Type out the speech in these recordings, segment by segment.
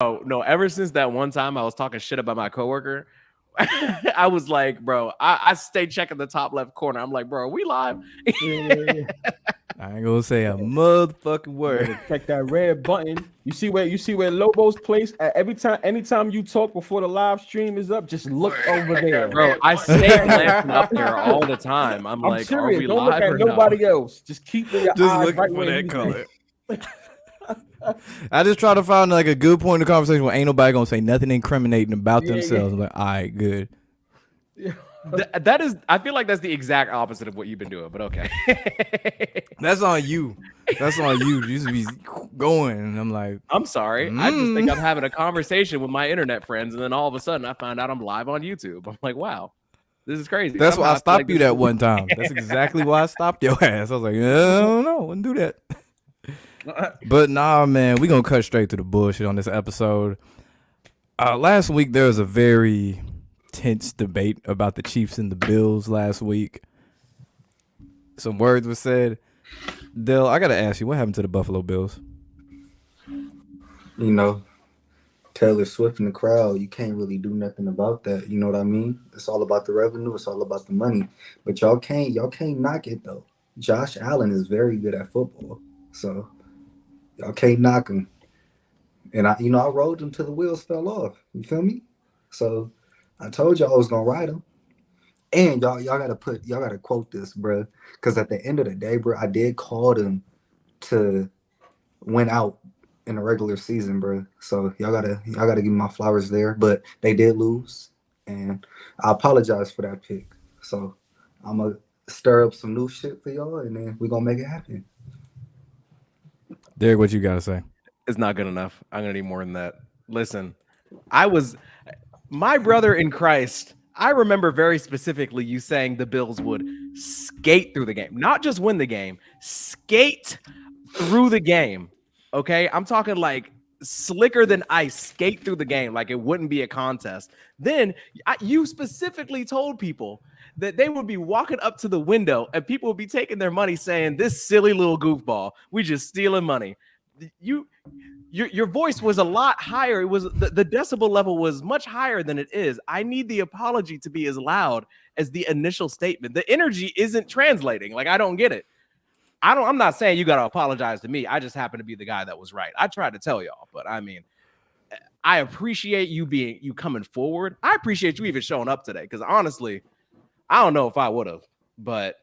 Oh no, ever since that one time I was talking shit about my coworker, I was like, bro, I stay checking the top left corner. I'm like, bro, are we live? Yeah, I ain't gonna say a motherfucking you word. better check that red button. You see where Lobo's placed at every time. Anytime you talk before the live stream is up, just look over there. Bro, I stay glancing up there all the time. I'm I'm like, are serious. we Don't look live at or no? nobody else. Just keep your Just eyes looking right for where that he's color. at. I just try to find like a good point in the conversation where ain't nobody gonna say nothing incriminating about Yeah, themselves. I'm like, all right, good. yeah. That is, I feel like that's the exact opposite of what you've been doing, but okay. That's on you. That's on you. You should be going. And I'm like, I'm sorry. I just think I'm having a conversation with my internet friends, and then all of a sudden I found out I'm live on YouTube. I'm like, wow, this is crazy. that's why Somehow I I feel like stopped you this that is- one time. That's exactly why I stopped your ass. I was like, I don't know, wouldn't do that. But nah, man, we gonna cut straight to the bullshit on this episode. Last week there was a very tense debate about the Chiefs and the Bills last week. Some words were said. Dill, I gotta ask you, what happened to the Buffalo Bills? You know, Taylor Swift in the crowd, you can't really do nothing about that. You know what I mean? It's all about the revenue. It's all about the money. But y'all can't knock it though. Josh Allen is very good at football, so y'all can't knock him. And I rode him till the wheels fell off. You feel me? So I told y'all I was gonna ride him. And y'all gotta quote this, bro. Because at the end of the day, bro, I did call them to win out in the regular season, bro. So y'all gotta give me my flowers there. But they did lose, and I apologize for that pick. So I'm gonna stir up some new shit for y'all, and then we're gonna make it happen. Derek, what you gotta say? It's not good enough. I'm gonna need more than that. Listen, I was my brother in Christ. I remember very specifically you saying the Bills would skate through the game, not just win the game, skate through the game. Okay, I'm talking like slicker than ice, skate through the game like it wouldn't be a contest. Then you specifically told people that they would be walking up to the window and people would be taking their money saying, "This silly little goofball, we just stealing money." You your voice was a lot higher. It was the decibel level was much higher than it is. I need the apology to be as loud as the initial statement. The energy isn't translating. Like, I don't get it. I'm not saying you got to apologize to me. I just happen to be the guy that was right. I tried to tell y'all, but I mean, I appreciate you coming forward. I appreciate you even showing up today, because honestly, I don't know if I would have, but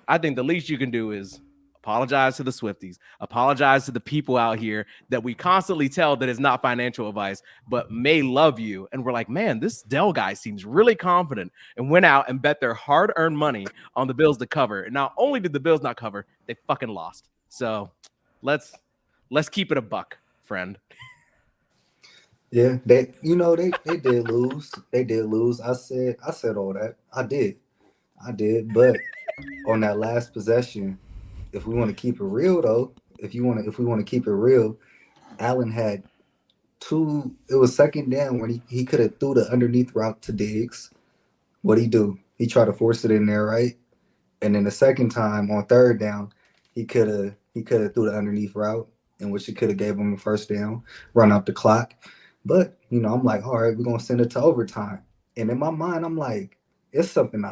I think the least you can do is apologize to the Swifties, apologize to the people out here that we constantly tell that is not financial advice, but may love you. And we're like, man, this Dell guy seems really confident, and went out and bet their hard-earned money on the Bills to cover. And not only did the Bills not cover, they fucking lost. So let's keep it a buck, friend. Yeah, they did lose. They did lose. I said all that. I did. But on that last possession, if we want to keep it real though, if we want to keep it real, Allen had two. It was second down when he could have threw the underneath route to Diggs. What'd he do? He tried to force it in there, right? And then the second time on third down, he could have threw the underneath route, in which he could have gave him a first down, run up the clock. But I'm like, all right, we're gonna send it to overtime. And in my mind, I'm like, something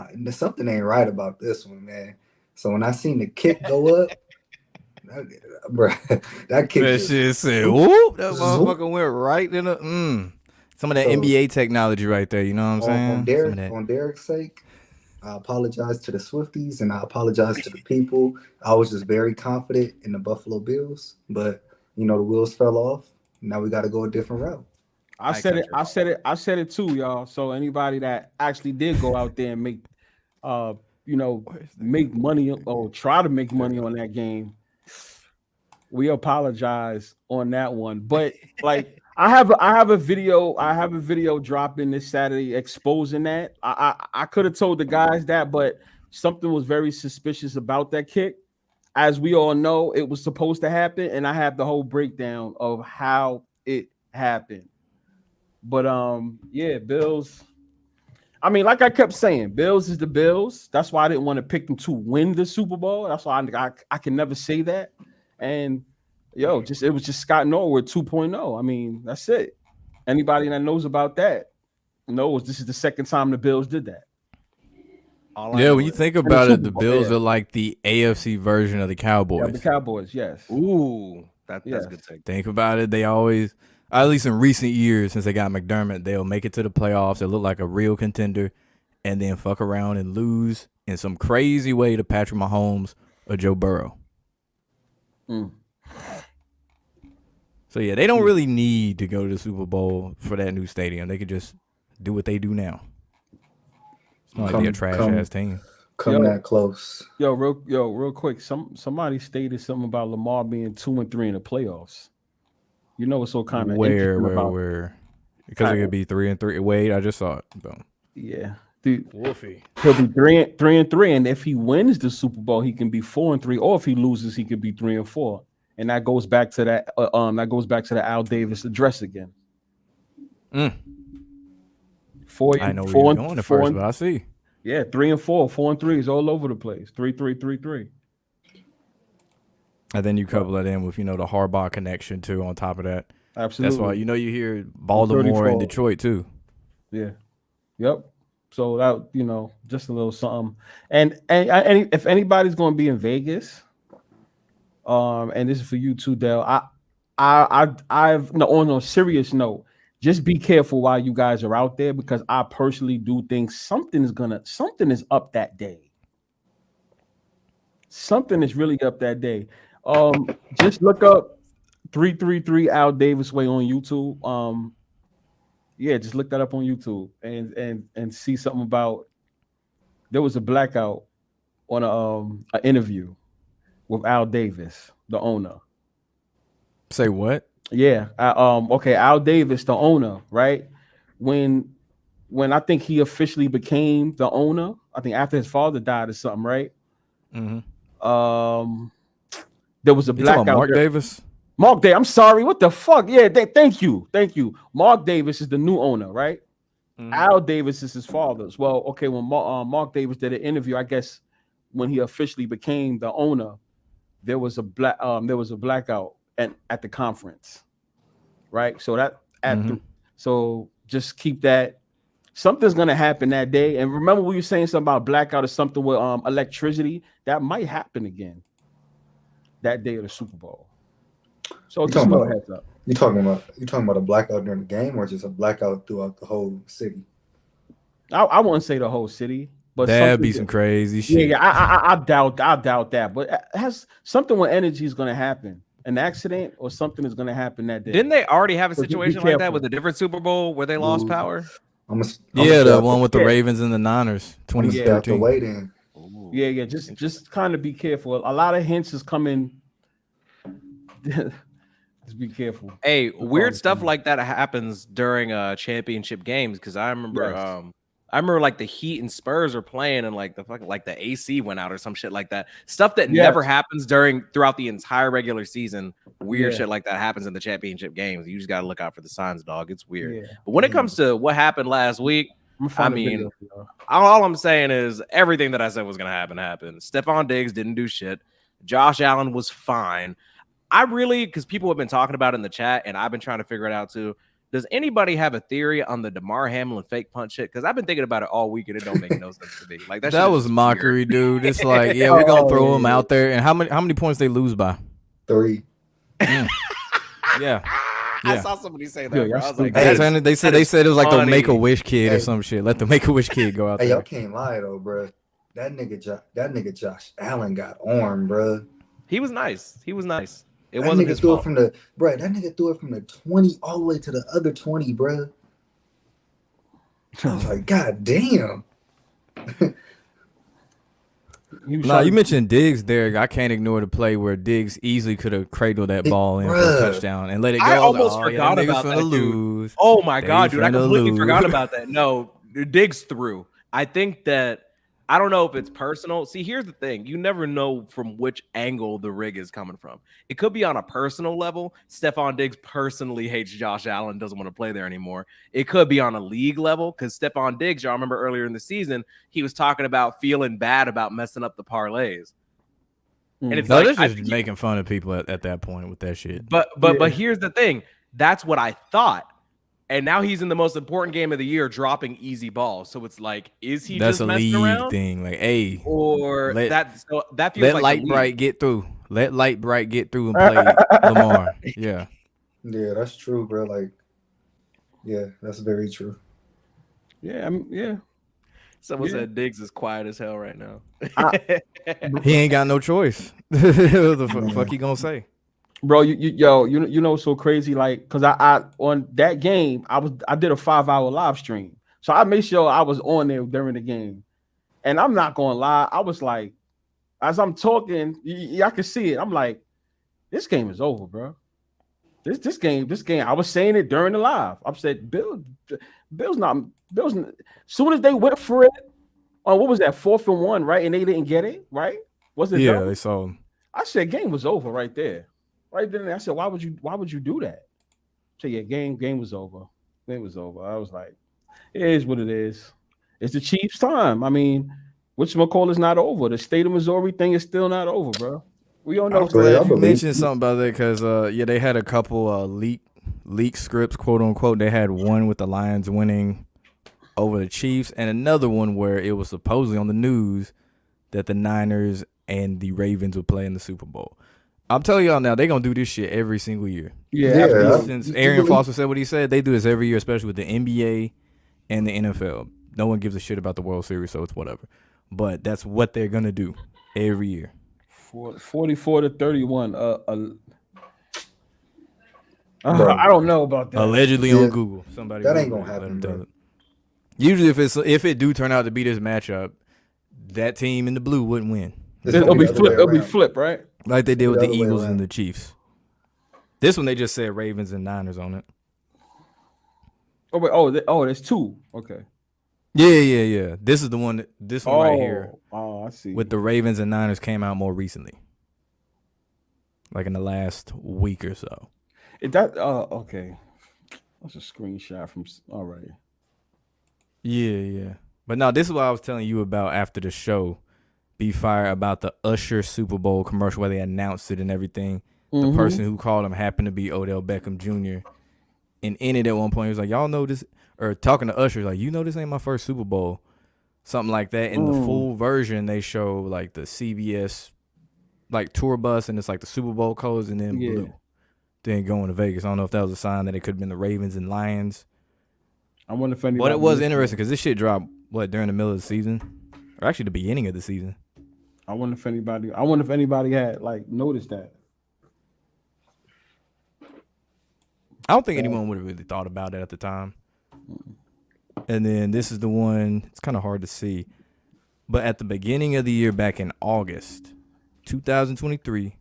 ain't right about this one, man. So when I seen the kick go up, bro, that kick That just shit said, zoop, whoop, that zoop. motherfucker went right in the Some of that So NBA technology right there, you know what I'm saying? Some of that. On Derek's sake, I apologize to the Swifties and I apologize to the people. I was just very confident in the Buffalo Bills, but the wheels fell off. Now we got to go a different route. I I said accept it. your I said it. I said it too, y'all. So anybody that actually did go out there and uh, make money or try to make money on that game, we apologize on that one. But like, I have a video dropping this Saturday exposing that. I could have told the guys that, but something was very suspicious about that kick. As we all know, it was supposed to happen, and I have the whole breakdown of how it happened. But yeah, Bills. I mean, like I kept saying, Bills is the Bills. That's why I didn't want to pick them to win the Super Bowl. That's why I can never say that. And it was just Scott Norwood 2.0. I mean, that's it. Anybody that knows about that knows this is the second time the Bills did that. Yeah, when you think about it, the Bowl, Bills are like the AFC version of the Cowboys. Yeah, the Cowboys, yes. Ooh, that's Yes. a good take. Think about it. They always, at least in recent years, since they got McDermott, they'll make it to the playoffs. They look like a real contender, and then fuck around and lose in some crazy way to Patrick Mahomes or Joe Burrow. So yeah, they don't really need to go to the Super Bowl for that new stadium. They could just do what they do now. It's not like they're a trash ass team. Come that close. Real quick. Somebody stated something about Lamar being 2-3 in the playoffs. You know what's so kind of where? Because it could be 3-3. Wait, I just saw it. Boom. Yeah. Dude, Wolfie. He'll be 3-3, and if he wins the Super Bowl, he can be 4-3, or if he loses, he could be 3-4. And that goes back to that. That goes back to the Al Davis address again. I know where you're going at first, but I see. Yeah, 3-4, 4-3 is all over the place. 3-3, 3-3. And then you couple that in with the Harbaugh connection too. On top of that, Absolutely. that's why you hear Baltimore and Detroit too. Yeah. Yep. So that just a little something. And if anybody's going to be in Vegas, and this is for you too, Dale. I've on a serious note, just be careful while you guys are out there, because I personally do think something is up that day. Something is really up that day. Just look up 333 Al Davis Way on YouTube. Yeah, just look that up on YouTube and see something about. There was a blackout on an interview with Al Davis, the owner. Say what? Yeah. Okay. Al Davis, the owner, right? When I think he officially became the owner, I think after his father died or something, right? Mm-hmm. There was a blackout. Mark Davis. Mark Davis. I'm sorry. What the fuck? Yeah. Thank you. Mark Davis is the new owner, right? Mm-hmm. Al Davis is his father's. Well, okay. When Mark Davis did an interview, I guess when he officially became the owner, there was a blackout at the conference, right? So so just keep that. Something's gonna happen that day. And remember, we were saying something about blackout or something with electricity that might happen again that day of the Super Bowl. So just a heads up. You talking about a blackout during the game, or just a blackout throughout the whole city? I wouldn't say the whole city. But that'd be some crazy shit. Yeah, I doubt that. But it has something with energy is going to happen. An accident or something is going to happen that day. Didn't they already have a situation like that with a different Super Bowl where they lost power? The one with the Ravens and the Niners, 2013. Yeah. Just kind of be careful. A lot of hints is coming. Just be careful. Hey, weird stuff like that happens during championship games, because I remember. I remember like the Heat and Spurs are playing, and like the AC went out or some shit like that. Stuff that never happens throughout the entire regular season. Weird shit like that happens in the championship games. You just got to look out for the signs, dog. It's weird. Yeah. But when it comes to what happened last week, I mean, all I'm saying is everything that I said was going to happen. Stephon Diggs didn't do shit. Josh Allen was fine. Because people have been talking about it in the chat, and I've been trying to figure it out too. Does anybody have a theory on the DeMar Hamlin fake punch shit? Because I've been thinking about it all week and it don't make no sense to me. Like that was mockery, dude. It's like, we're gonna throw him out there. And how many points they lose by? 3. Yeah. I saw somebody say that. I was like, they said it was like the Make-A-Wish kid or some shit. Let the Make-A-Wish kid go out there. Y'all can't lie though, bro. That nigga Josh Allen got armed, bro. He was nice. It that wasn't nigga his threw fault. That nigga threw it from the 20 all the way to the other 20, bro. I was like, God damn. You mentioned Diggs there. I can't ignore the play where Diggs easily could have cradled that ball in for a touchdown and let it go. I almost forgot about that, dude. Oh my God, dude. I completely forgot about that. No, Diggs threw. I think that I don't know if it's personal. See, here's the thing. You never know from which angle the rig is coming from. It could be on a personal level. Stephon Diggs personally hates Josh Allen, doesn't want to play there anymore. It could be on a league level, because Stephon Diggs, y'all remember earlier in the season, he was talking about feeling bad about messing up the parlays. And it's they're just making fun of people at that point with that shit. But here's the thing. That's what I thought. And now he's in the most important game of the year, dropping easy balls. So it's like, is he That's just a messing league around? thing. Like, hey, Or let that feels let like Light the Bright league. get through. Let Light Bright get through and play Lamar. Yeah. Yeah, that's true, bro. Like, yeah, that's very true. Yeah, yeah. Someone Yeah. said Diggs is quiet as hell right now. He ain't got no choice. What the fuck he gonna say? Bro, you know, so crazy, like, cause I on that game, I did a 5-hour live stream, so I made sure I was on there during the game, and I'm not gonna lie, I was like, as I'm talking, I can see it. I'm like, this game is over, bro. This game. I was saying it during the live. I said, Bill's. Soon as they went for it, on what was that 4th and 1, right? And they didn't get it, right? Was it? Yeah, done? they saw him. I said, game was over right there. Right then, I said, why would you do that? I said, yeah, game was over. Game was over. I was like, it is what it is. It's the Chiefs' time. I mean, whatchamacallit is not over. The state of Missouri thing is still not over, bro. We all know. I'm glad you mentioned something about that because yeah, they had a couple leak scripts, quote unquote. They had one with the Lions winning over the Chiefs, and another one where it was supposedly on the news that the Niners and the Ravens would play in the Super Bowl. I'm telling y'all now, they're gonna do this shit every single year. Yeah. Since Arian Foster said what he said, they do this every year, especially with the NBA and the NFL. No one gives a shit about the World Series, so it's whatever. But that's what they're gonna do every year. 44-31. I don't know about that. Allegedly on Google, somebody that ain't Google gonna happen. Let them tell it. Usually, if it do turn out to be this matchup, that team in the blue wouldn't win. It'll be flip, right? Like they did with the Eagles and the Chiefs. This one they just said Ravens and Niners on it. Oh wait, there's two. Okay. Yeah. This is the one. This one right here. Oh, I see. With the Ravens and Niners came out more recently, like in the last week or so. Okay. That's a screenshot from. All right. Yeah. But no, this is what I was telling you about after the show. Be fire about the Usher Super Bowl commercial where they announced it and everything. The person who called him happened to be Odell Beckham Jr. And in it at one point, he was like, y'all know this, or talking to Usher, like, you know this ain't my first Super Bowl. Something like that. In the full version, they show like the CBS like tour bus and it's like the Super Bowl colors and then blue. Then going to Vegas. I don't know if that was a sign that it could have been the Ravens and Lions. I wonder if anybody. But it was interesting because this shit dropped, during the middle of the season? Or actually the beginning of the season. I wonder if anybody had like noticed that. I don't think anyone would have really thought about it at the time. And then this is the one, it's kind of hard to see. But at the beginning of the year, back in August 2023,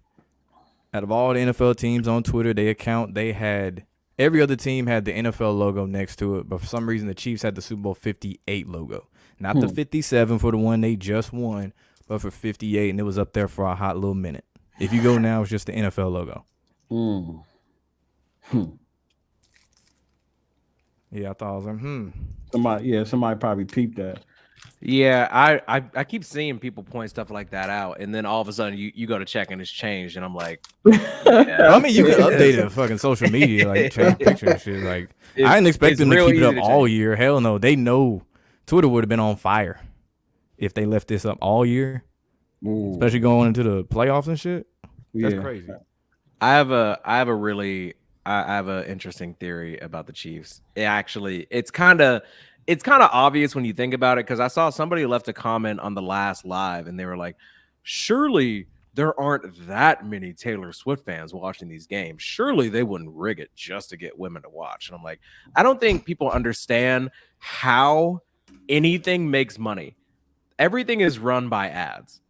out of all the NFL teams on Twitter, they had, every other team had the NFL logo next to it. But for some reason, the Chiefs had the Super Bowl 58 logo. Not the 57 for the one they just won, but for 58. And it was up there for a hot little minute. If you go now, it's just the NFL logo. Yeah, I thought I was like, Somebody probably peeped that. Yeah, I keep seeing people point stuff like that out, and then all of a sudden you go to check and it's changed, and I'm like, yeah. I mean, you can update it fucking social media, like change pictures and shit. Like, I didn't expect them to keep it up all year. Hell no, they know Twitter would have been on fire if they left this up all year, especially going into the playoffs and shit. That's crazy. I have an interesting theory about the Chiefs. It's kind of obvious when you think about it, because I saw somebody left a comment on the last live and they were like, surely there aren't that many Taylor Swift fans watching these games. Surely they wouldn't rig it just to get women to watch. And I'm like, I don't think people understand how anything makes money. Everything is run by ads.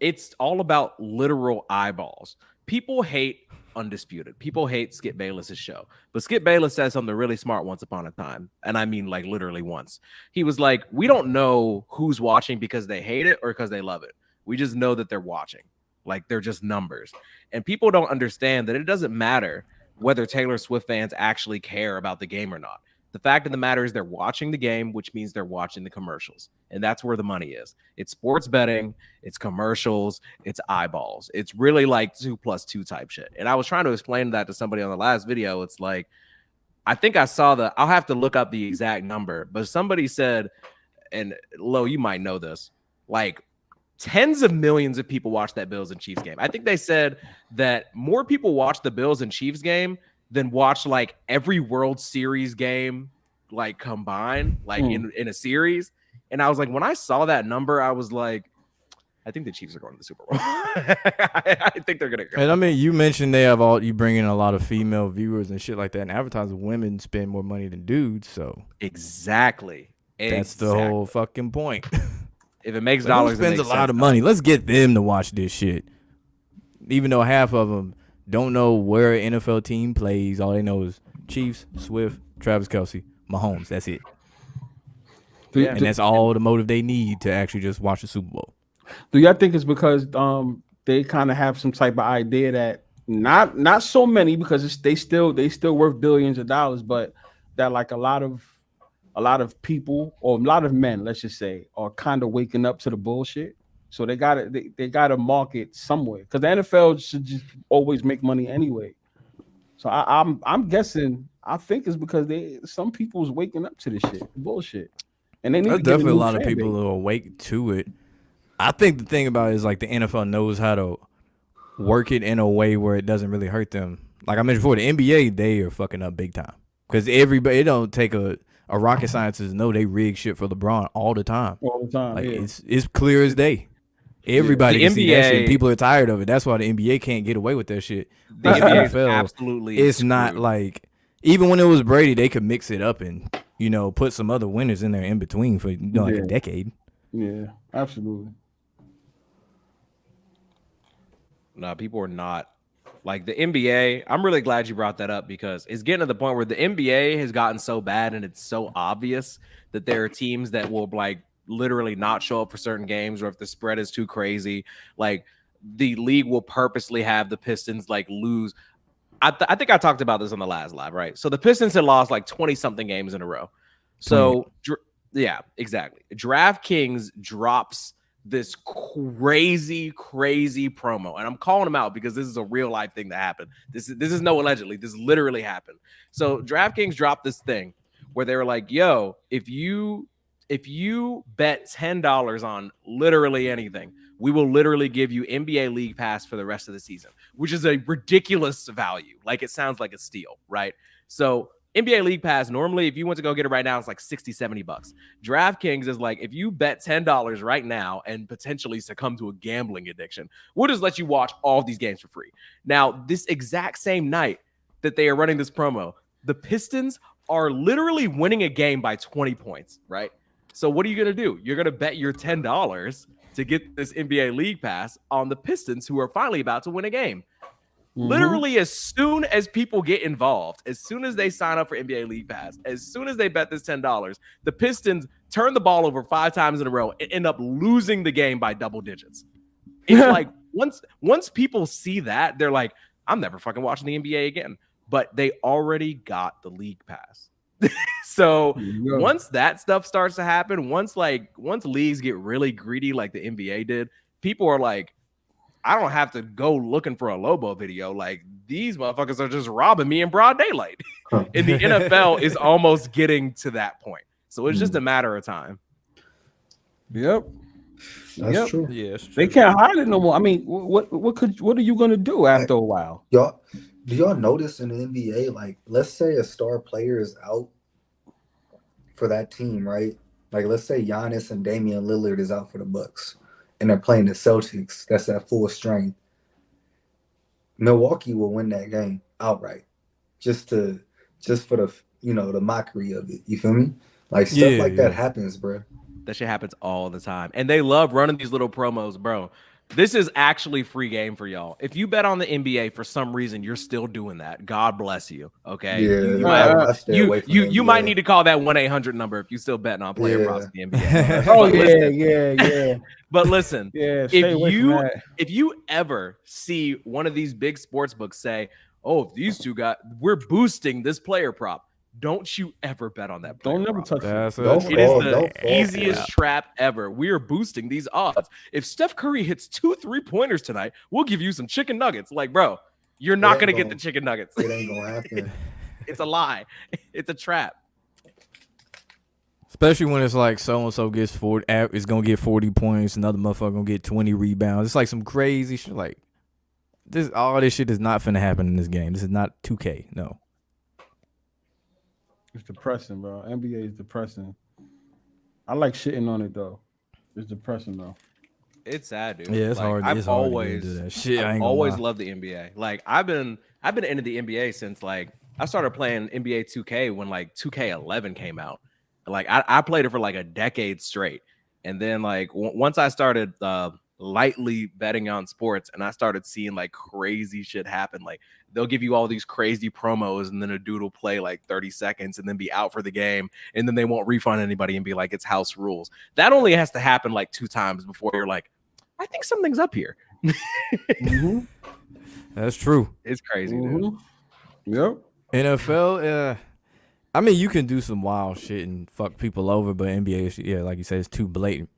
It's all about literal eyeballs. People hate Undisputed. People hate Skip Bayless's show. But Skip Bayless said something really smart once upon a time. And I mean, like, literally once. He was like, we don't know who's watching because they hate it or because they love it. We just know that they're watching. Like, they're just numbers. And people don't understand that it doesn't matter whether Taylor Swift fans actually care about the game or not. The fact of the matter is they're watching the game, which means they're watching the commercials. And that's where the money is. It's sports betting, it's commercials, it's eyeballs. It's really like 2+2 type shit. And I was trying to explain that to somebody on the last video. It's like, I think I saw I'll have to look up the exact number, but somebody said, and Lo, you might know this, like tens of millions of people watch that Bills and Chiefs game. I think they said that more people watch the Bills and Chiefs game than watch like every World Series game like combined, like in a series. And I was like, when I saw that number, I was like, I think the Chiefs are going to the Super Bowl. I think they're going to go. And I mean, you mentioned you bring in a lot of female viewers and shit like that, and advertising women spend more money than dudes, so exactly. That's the whole fucking point. If it makes dollars, who spends a lot of money. Let's get them to watch this shit. Even though half of them don't know where an NFL team plays, all they know is Chiefs, Swift, Travis Kelce, Mahomes. That's it. And that's all the motive they need to actually just watch the Super Bowl. Do y'all think it's because they kind of have some type of idea that not so many, because they still worth billions of dollars, but that like a lot of people, or a lot of men, let's just say, are kind of waking up to the bullshit. So they got to market somewhere, because the NFL should just always make money anyway. So I'm guessing, I think it's because some people's waking up to this shit, bullshit, and they need There's definitely a lot of people who are awake to it. I think the thing about it is like the NFL knows how to work it in a way where it doesn't really hurt them. Like I mentioned before, the NBA, they are fucking up big time, because everybody, it don't take a rocket scientist to know they rig shit for LeBron all the time. All the time, like yeah. It's clear as day. Everybody can see that shit. People are tired of it. That's why the NBA can't get away with that shit. The NFL, absolutely, it's not like, even when it was Brady, they could mix it up and put some other winners in there in between for like a decade. Yeah, absolutely. No, people are not like the NBA. I'm really glad you brought that up, because it's getting to the point where the NBA has gotten so bad and it's so obvious that there are teams that will like literally not show up for certain games, or if the spread is too crazy, like the league will purposely have the Pistons like lose. I think I talked about this on the last live, right? So the Pistons had lost like 20 something games in a row. So yeah, exactly. DraftKings drops this crazy promo, and I'm calling them out because this is a real life thing that happened. This is no allegedly. This literally happened. So DraftKings dropped this thing where they were like, "Yo, if you bet $10 on literally anything, we will literally give you NBA League Pass for the rest of the season," which is a ridiculous value. Like, it sounds like a steal, right? So NBA League Pass, normally, if you went to go get it right now, it's like $60-$70. DraftKings is like, if you bet $10 right now and potentially succumb to a gambling addiction, we'll just let you watch all of these games for free. Now, this exact same night that they are running this promo, the Pistons are literally winning a game by 20 points, right? So what are you going to do? You're going to bet your $10 to get this NBA League Pass on the Pistons, who are finally about to win a game. Literally, as soon as people get involved, as soon as they sign up for NBA League Pass, as soon as they bet this $10, the Pistons turn the ball over 5 times in a row and end up losing the game by double digits. It's like once people see that, they're like, I'm never fucking watching the NBA again. But they already got the League Pass. So once that stuff starts to happen, once leagues get really greedy like the NBA did, people are like, I don't have to go looking for a Lobo video. Like, these motherfuckers are just robbing me in broad daylight. And the NFL is almost getting to that point. So it's just a matter of time. Yep. That's true. Yeah, it's true. They can't hide it no more. I mean, what are you gonna do after a while? Do y'all notice in the NBA, like, let's say a star player is out for that team, right? Like, let's say Giannis and Damian Lillard is out for the Bucks, and they're playing the Celtics. That's at full strength. Milwaukee will win that game outright, just for the the mockery of it. You feel me? Like, stuff like that happens, bro. That shit happens all the time, and they love running these little promos, bro. This is actually free game for y'all. If you bet on the NBA for some reason, you're still doing that. God bless you. Okay. Yeah, you might need to call that 1-800 number if you still betting on player props in the NBA. Oh yeah. But listen, if you ever see one of these big sports books say, "Oh, these two we're boosting this player prop," don't you ever bet on that. Don't never touch that. It is the easiest trap ever. We are boosting these odds. If Steph Curry hits 2 3-pointers tonight, we'll give you some chicken nuggets. Like, bro, you're not going to get the chicken nuggets. It ain't going to happen. It's a lie. It's a trap. Especially when it's like so and so gets 40, is gonna get 40 points, another motherfucker gonna get 20 rebounds. It's like some crazy shit. Like all this shit is not finna happen in this game. This is not 2K. No. It's depressing, bro. NBA is depressing. I like shitting on it though. It's depressing though. It's sad, dude. Yeah, it's like, hard. I've always to do that shit. I I've ain't always lie. loved the NBA. Like I've been into the NBA since like I started playing NBA 2K when like 2K11 came out. Like I played it for like a decade straight, and then like once I started lightly betting on sports, and I started seeing like crazy shit happen. Like they'll give you all these crazy promos, and then a dude will play like 30 seconds and then be out for the game, and then they won't refund anybody and be like it's house rules. That only has to happen like 2 times before you're like, I think something's up here. Mm-hmm. That's true. It's crazy, dude. Yep. NFL, I mean, you can do some wild shit and fuck people over, but NBA, yeah, like you said, it's too blatant.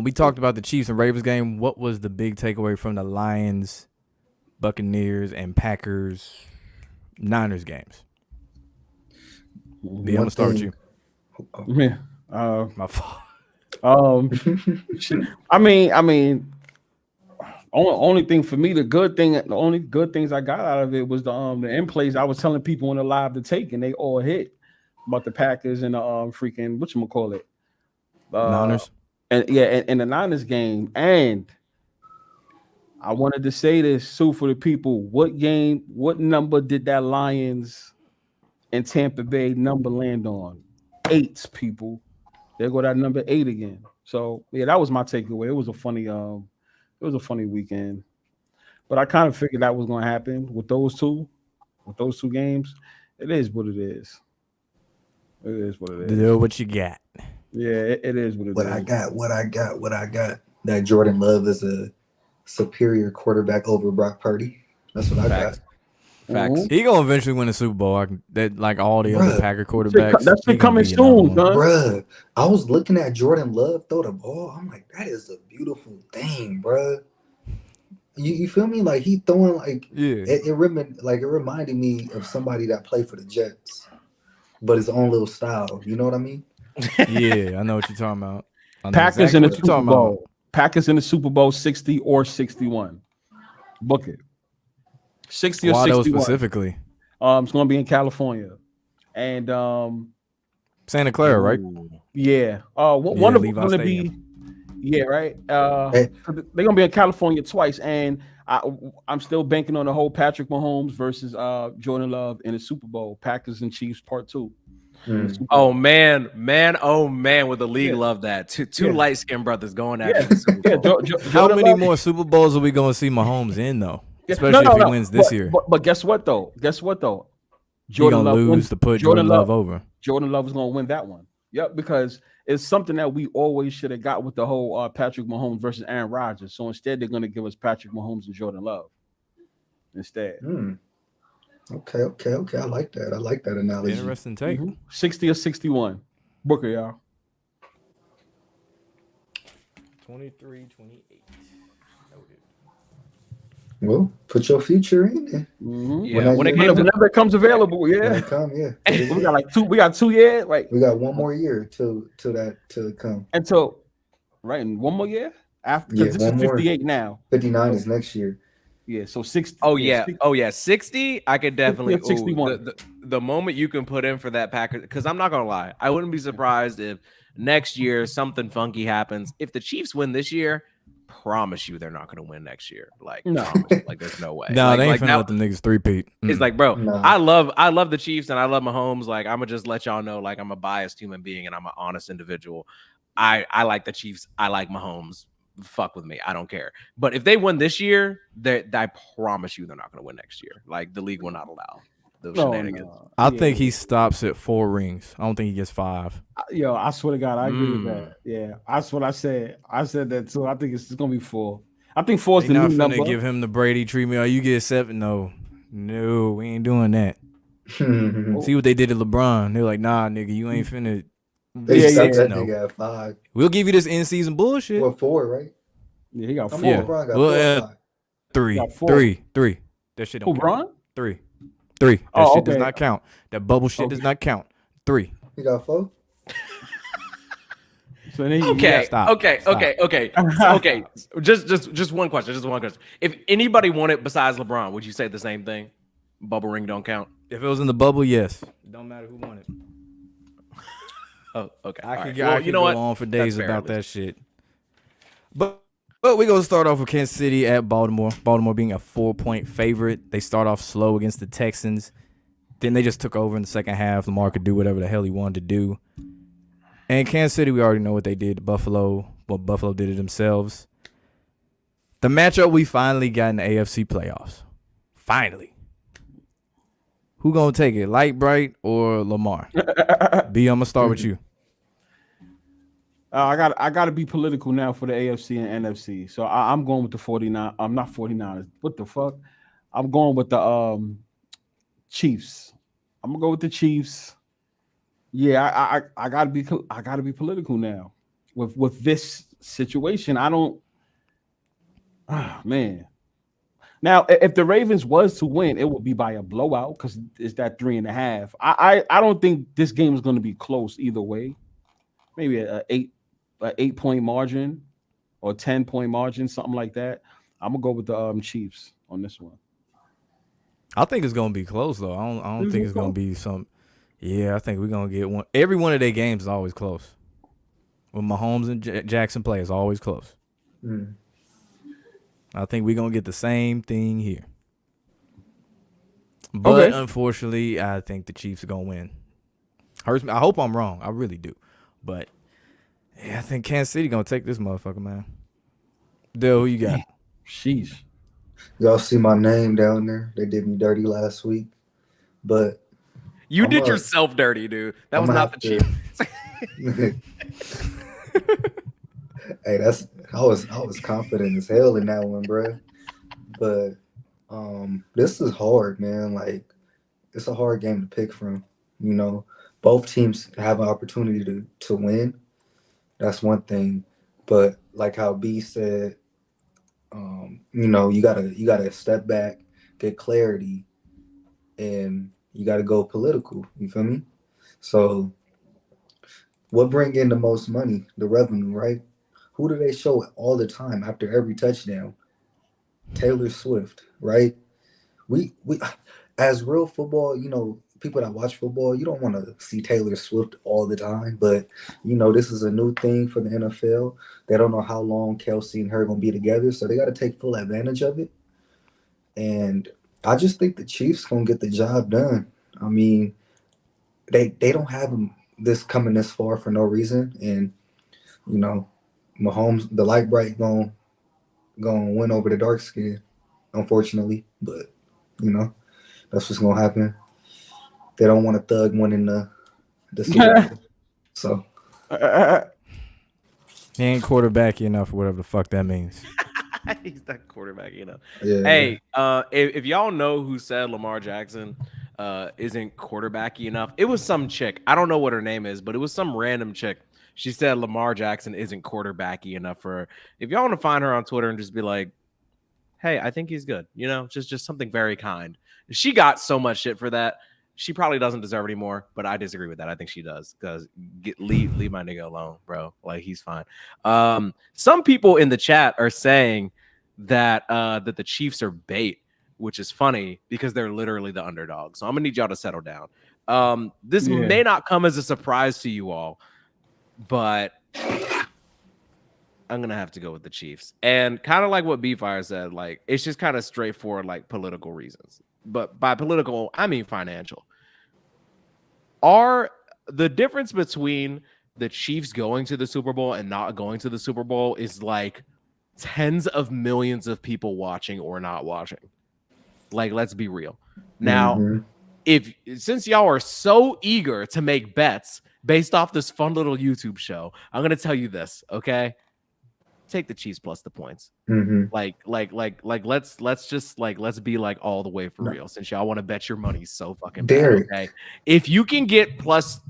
We talked about the Chiefs and Ravens game. What was the big takeaway from the Lions, Buccaneers, and Packers, Niners games? B, I'm gonna start with you. Yeah. My fault. I mean, only thing for me, the only good things I got out of it was the end plays I was telling people in the live to take, and they all hit about the Packers and the freaking whatchamacallit, Niners. And yeah, and the Niners game. And I wanted to say this, Sue, for the people. What number did that Lions and Tampa Bay number land on? 8, people. There go that number 8 again. So yeah, that was my takeaway. It was a funny weekend. But I kind of figured that was gonna happen with those two games. It is what it is. It is what it is. Do what you got. Yeah, it is what it is. What I got. That Jordan Love is a superior quarterback over Brock Purdy. That's what I got. Facts. He gonna eventually win a Super Bowl. Like all the other Packer quarterbacks. That's he gonna coming be soon, another one. son. Bruh, I was looking at Jordan Love throw the ball. I'm like, that is a beautiful thing, bruh. You feel me? Like he throwing like it reminded me of somebody that played for the Jets, but his own little style. You know what I mean? Yeah, I know what you're talking about. Packers exactly in the Super Bowl. Packers in the Super Bowl 60 or 61. Book it. 60 or 61. Specifically? It's gonna be in California. And Santa Clara, right? Yeah. One of them gonna be. Yeah, right. They're gonna be in California twice, and I'm still banking on the whole Patrick Mahomes versus Jordan Love in the Super Bowl. Packers and Chiefs Part 2. Oh man, would the league love that? Two light-skinned brothers going after the Super Bowl. How many more Super Bowls are we gonna see Mahomes in though? Especially if he wins this year. But guess what though? Jordan Love lose to put Jordan Love over. Jordan Love is gonna win that one. Yep, because it's something that we always should have got with the whole Patrick Mahomes versus Aaron Rodgers. So instead, they're gonna give us Patrick Mahomes and Jordan Love instead. Okay. I like that analogy. Interesting take. 60 or 61. Booker, y'all. 23-28. Well, put your future in there. Yeah, whenever it comes available, yeah. When it come, yeah. We got like 2. We got 2 years, right? We got one more year till come. Until and one more year after. Yeah, this is 58 now. 59 is next year. Yeah, so 60. Oh yeah, 60. I could definitely 61. The moment you can put in for that Packers, because I'm not gonna lie, I wouldn't be surprised if next year something funky happens. If the Chiefs win this year, promise you they're not gonna win next year. Like no, like there's no way. No, like, they ain't finna let them niggas three-peat. It's like, bro, No. I love the Chiefs and I love Mahomes. Like I'm gonna just let y'all know, like I'm a biased human being and I'm an honest individual. I like the Chiefs. I like Mahomes. Fuck with me. I don't care. But if they win this year, I promise you they're not going to win next year. Like the league will not allow those shenanigans. No. I think he stops at 4 rings. I don't think he gets 5. Yo, I swear to God, I agree with that. Yeah, that's what I said. I said that too. I think it's going to be 4. I think 4 is the new number. Give him the Brady treatment. Oh, you get 7? No, we ain't doing that. See what they did to LeBron. They're like, nah, nigga, you ain't finna. They stuck that nigga at 5. We'll give you this in-season bullshit. Or 4, right? Yeah, he got 4. LeBron got 4 or 5. 3. Got 4. 3. That shit don't LeBron? count. 3. 3. That Oh, shit does okay. not count. That bubble shit does not count. 3. You got 4? So then Okay, Stop. okay, Stop. okay. Okay. Just one question. Just one question. If anybody won it besides LeBron, would you say the same thing? Bubble ring don't count. If it was in the bubble, yes. It don't matter who won it. Oh, okay. I All could, right. I Well, could you know go what? on for days That's fair, about at that shit. But we're going to start off with Kansas City at Baltimore. Baltimore being a 4-point favorite. They start off slow against the Texans. Then they just took over in the second half. Lamar could do whatever the hell he wanted to do. And Kansas City, we already know what they did to Buffalo. Well, Buffalo did it themselves. The matchup we finally got in the AFC playoffs. Finally. Who going to take it, Light Bright or Lamar? B, I'm going to start with you. I got to be political now for the AFC and NFC. So I'm going with the 49. I'm not 49ers. What the fuck? I'm going with the Chiefs. I'm gonna go with the Chiefs. Yeah, I gotta be political now with this situation. I don't. Ah, man. Now, if the Ravens was to win, it would be by a blowout because it's that 3.5. I don't think this game is going to be close either way. Maybe a 8-point margin or 10-point margin, something like that. I'm gonna go with the Chiefs on this one. I think it's gonna be close though. I don't think it's gonna be some. Yeah, I think we're gonna get one. Every one of their games is always close. When Mahomes and Jackson play, it's always close. I think we're gonna get the same thing here. But unfortunately, I think the Chiefs are gonna win. Hurts me. I hope I'm wrong. I really do. But yeah, I think Kansas City gonna take this motherfucker, man. Dale, who you got? Sheesh. Y'all see my name down there? They did me dirty last week, but You did yourself dirty, dude. That was not the Chiefs. Hey, I was confident as hell in that one, bro. But this is hard, man. Like, it's a hard game to pick from. You know, both teams have an opportunity to win. That's one thing. But like how B said, you know, you gotta step back, get clarity, and you gotta go political. You feel me? So, what bring in the most money? The revenue, right? Who do they show all the time after every touchdown? Taylor Swift, right? We as real football, you know, people that watch football, you don't want to see Taylor Swift all the time, but you know, this is a new thing for the NFL. They don't know how long Kelsey and her gonna be together, so they got to take full advantage of it. And I just think the Chiefs gonna get the job done. I mean, they don't have this coming this far for no reason, and you know, Mahomes, the light bright, gonna win over the dark skin, unfortunately. But you know, that's what's gonna happen. They don't want a thug winning the Super Bowl. So He ain't quarterbacky enough, or whatever the fuck that means. He's not quarterback enough. yeah. Hey, if y'all know who said Lamar Jackson isn't quarterbacky enough, it was some chick. I don't know what her name is, but it was some random chick. She said Lamar Jackson isn't quarterbacky enough for her. If y'all want to find her on Twitter and just be like, hey, I think he's good. You know, just something very kind. She got so much shit for that. She probably doesn't deserve any more, but I disagree with that. I think she does because leave my nigga alone, bro. Like, he's fine. Some people in the chat are saying that that the Chiefs are bait, which is funny because they're literally the underdog. So I'm gonna need y'all to settle down. This may not come as a surprise to you all, but I'm gonna have to go with the Chiefs. And kind of like what B-Fire said, like, it's just kind of straightforward, like, political reasons. But by political, I mean financial. Are the difference between the Chiefs going to the Super Bowl and not going to the Super Bowl is like tens of millions of people watching or not watching. Like, let's be real. Now, since y'all are so eager to make bets based off this fun little YouTube show, I'm gonna tell you this, okay? Take the Chiefs plus the points. Like, let's just like, let's be like all the way for real. Since y'all want to bet your money so fucking bad, okay? If you can get plus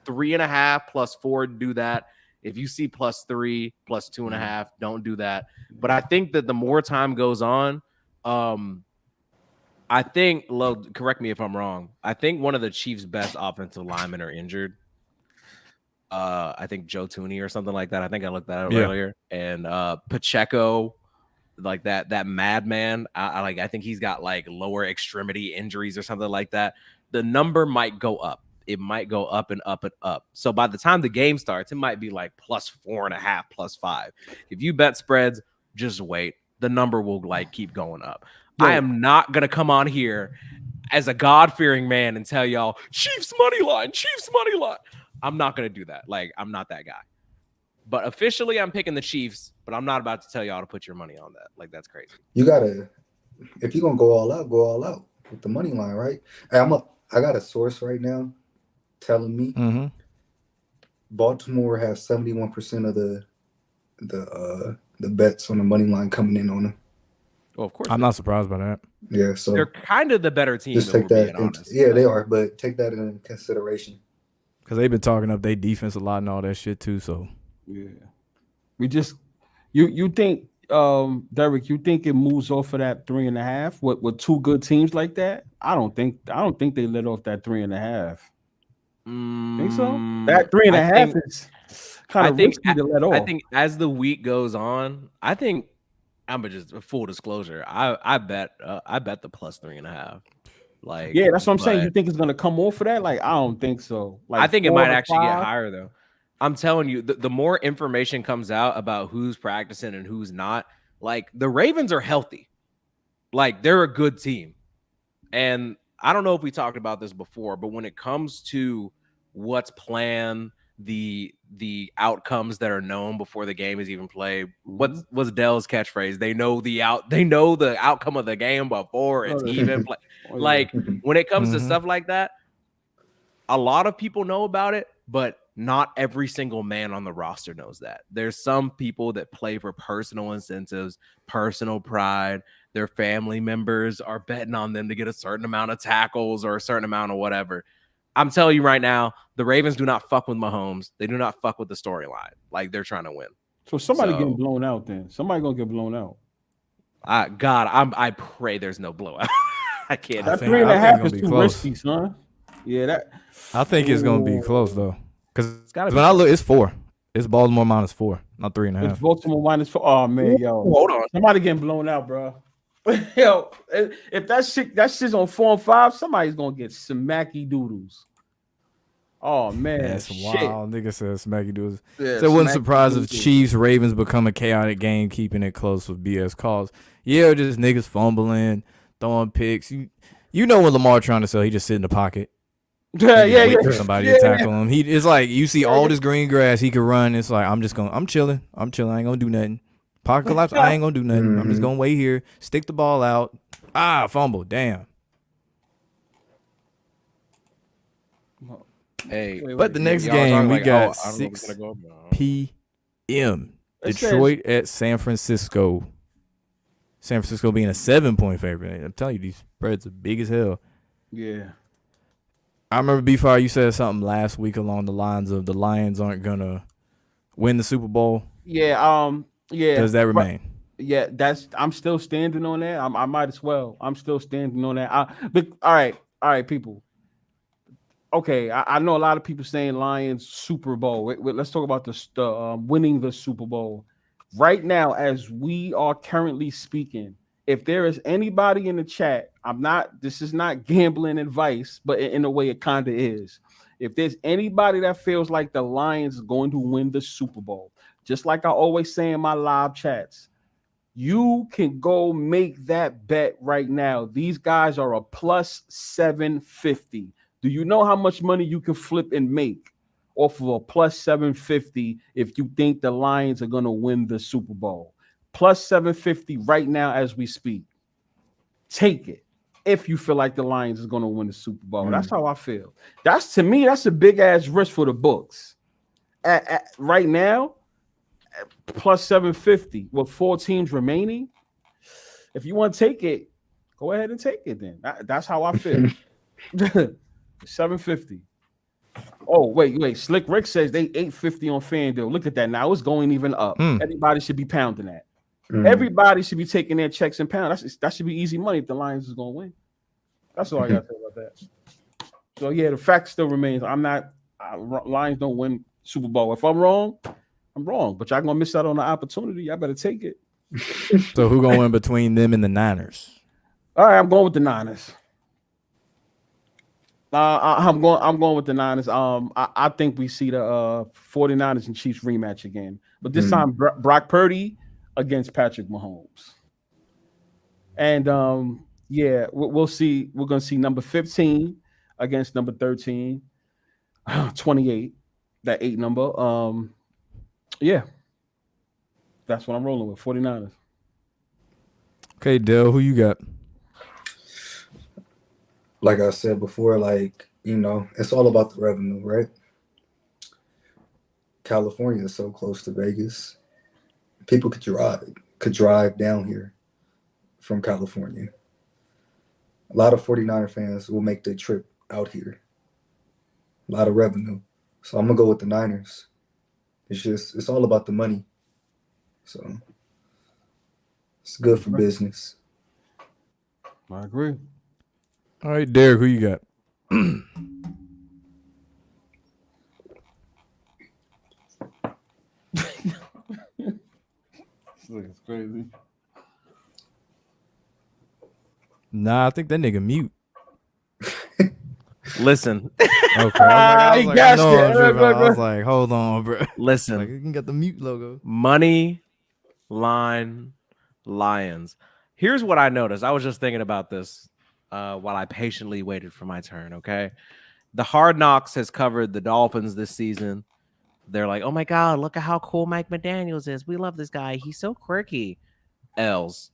3.5, plus 4, do that. If you see plus 3, plus 2.5, don't do that. But I think that the more time goes on, I I think, correct me if I'm wrong. I think one of the Chiefs' best offensive linemen are injured. I think Joe Tooney or something like that. I think I looked that up earlier. And Pacheco, like that madman. I think he's got like lower extremity injuries or something like that. The number might go up. It might go up and up and up. So by the time the game starts, it might be like +4.5, +5. If you bet spreads, just wait. The number will like keep going up. Yo, I am not gonna come on here as a God-fearing man and tell y'all Chiefs money line, Chiefs money line. I'm not gonna do that. Like, I'm not that guy. But officially, I'm picking the Chiefs. But I'm not about to tell y'all to put your money on that. Like, that's crazy. You gotta, if you're gonna go all out with the money line, right? Hey, I got a source right now telling me Baltimore has 71% of the bets on the money line coming in on them. Oh, of course. I'm not surprised by that. Yeah, so they're kind of the better team. Just take that. They are, but take that into consideration. Because they've been talking up their defense a lot and all that shit too. So yeah, we just you think Derek, you think it moves off of that 3.5 with two good teams like that? I don't think they let off that 3.5. Think so? That 3.5 is kind of risky to let off. I think as the week goes on, I think I'm just full disclosure. I bet the +3.5. Like, yeah, that's what I'm saying. You think it's gonna come off for that? Like, I don't think so. Like, I think it might actually get higher though. I'm telling you, the more information comes out about who's practicing and who's not, like the Ravens are healthy. Like, they're a good team. And I don't know if we talked about this before, but when it comes to what's planned, the outcomes that are known before the game is even played, what's Dell's catchphrase? They know the outcome of the game before it's even played. Like, when it comes to stuff like that, a lot of people know about it, but not every single man on the roster knows that. There's some people that play for personal incentives, personal pride. Their family members are betting on them to get a certain amount of tackles or a certain amount of whatever. I'm telling you right now, the Ravens do not fuck with Mahomes. They do not fuck with the storyline. Like, they're trying to win. So somebody getting blown out then. Somebody gonna get blown out. I pray there's no blowout. I can't. That 3.5 is too risky, son. Yeah, I think it's gonna be close though. Because when I look, it's 4. It's Baltimore -4, not 3.5. It's Baltimore -4. Oh man, yo, hold on. Somebody getting blown out, bro. Yo, if that shit's on 4 and 5, somebody's gonna get smacky doodles. Oh man, that's wild. Nigga said smacky doodles. Yeah, so it wouldn't surprise if Chiefs Ravens become a chaotic game, keeping it close with BS calls. Yeah, just niggas fumbling, throwing picks. You know what Lamar trying to sell? He just sit in the pocket. Yeah. For somebody to tackle him. It's like you see all this green grass he could run. It's like I'm chilling. I ain't gonna do nothing. Pocket collapse. I ain't gonna do nothing. I'm just gonna wait here, stick the ball out. Fumble. Damn. Hey, but the next game we got 6 p.m. Detroit at San Francisco. San Francisco being a 7-point favorite. I'm telling you, these spreads are big as hell. Yeah. I remember before you said something last week along the lines of the Lions aren't gonna win the Super Bowl. Yeah. Yeah. Does that remain? Yeah, I'm still standing on that. I might as well. I'm still standing on that. But all right, people. Okay, I know a lot of people saying Lions Super Bowl. Let's talk about the winning the Super Bowl. Right now, as we are currently speaking, if there is anybody in the chat, this is not gambling advice, but in a way it kind of is. If there's anybody that feels like the Lions is going to win the Super Bowl, just like I always say in my live chats, you can go make that bet right now. These guys are a +750. Do you know how much money you can flip and make off of a +750 if you think the Lions are going to win the Super Bowl? +750 right now as we speak. Take it if you feel like the Lions is going to win the Super Bowl. That's how I feel. That's a big ass risk for the books. Right now, +750 with 4 teams remaining. If you want to take it, go ahead and take it then. That's how I feel. 750. Oh, wait. Slick Rick says they 850 on FanDuel. Look at that. Now it's going even up. Everybody should be pounding that. Everybody should be taking their checks and pounds. That should be easy money if the Lions is going to win. That's all I gotta say about that. So yeah, the fact still remains. Lions don't win Super Bowl. If I'm wrong, I'm wrong. But y'all gonna miss out on the opportunity. Y'all better take it. So who gonna win between them and the Niners? All right, I'm going with the Niners. I'm going with the Niners. I think we see the 49ers and Chiefs rematch again, but this time Brock Purdy against Patrick Mahomes. And yeah, we'll see. We're gonna see number 15 against number 13, 28, that 8 number. Yeah, that's what I'm rolling with. 49ers. Okay, Dale, who you got? Like I said before, like, you know, it's all about the revenue, right? California is so close to Vegas. People could drive down here from California. A lot of 49er fans will make the trip out here. A lot of revenue. So I'm gonna go with the Niners. It's all about the money. So it's good for business. I agree. All right, Derek, who you got? It's crazy. Nah, I think that nigga mute. Listen, Okay, I was like, I know I'm tripping. I was Look. like, hold on, bro. listen. Like, you can get the mute logo. Money line Lions. Here's what I noticed. I was just thinking about this while I patiently waited for my turn. Okay. The Hard Knocks has covered the Dolphins this season. They're like, oh my God, look at how cool Mike McDaniels is. We love this guy. He's so quirky. L's.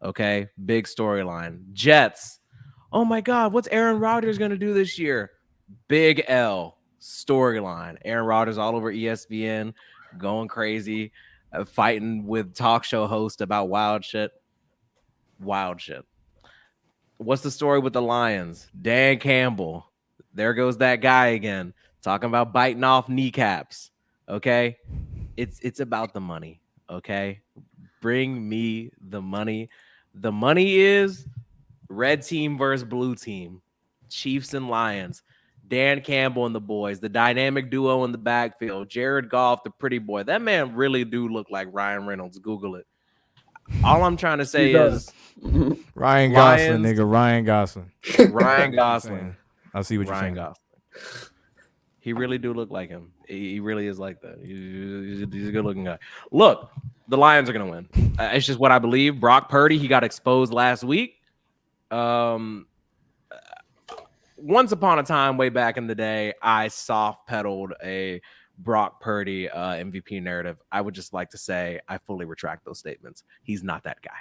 Okay. Big storyline. Jets. Oh my God, what's Aaron Rodgers going to do this year? Big L storyline. Aaron Rodgers all over ESPN, going crazy, fighting with talk show hosts about wild shit. Wild shit. What's the story with the Lions? Dan Campbell. There goes that guy again, talking about biting off kneecaps. Okay? It's about the money. Okay? Bring me the money. The money is red team versus blue team. Chiefs and Lions. Dan Campbell and the boys, the dynamic duo in the backfield, Jared Goff, the pretty boy. That man really do look like Ryan Reynolds. Google it. All I'm trying to say is Ryan Gosling, Lions, nigga. Ryan Gosling. Ryan Gosling. I see what you're Ryan saying. Gosling. He really do look like him. He really is like that. He's a good looking guy. Look, the Lions are gonna win. It's just what I believe. Brock Purdy, he got exposed last week. Once upon a time, way back in the day, I soft pedaled a Brock Purdy MVP narrative. I would just like to say I fully retract those statements. He's not that guy.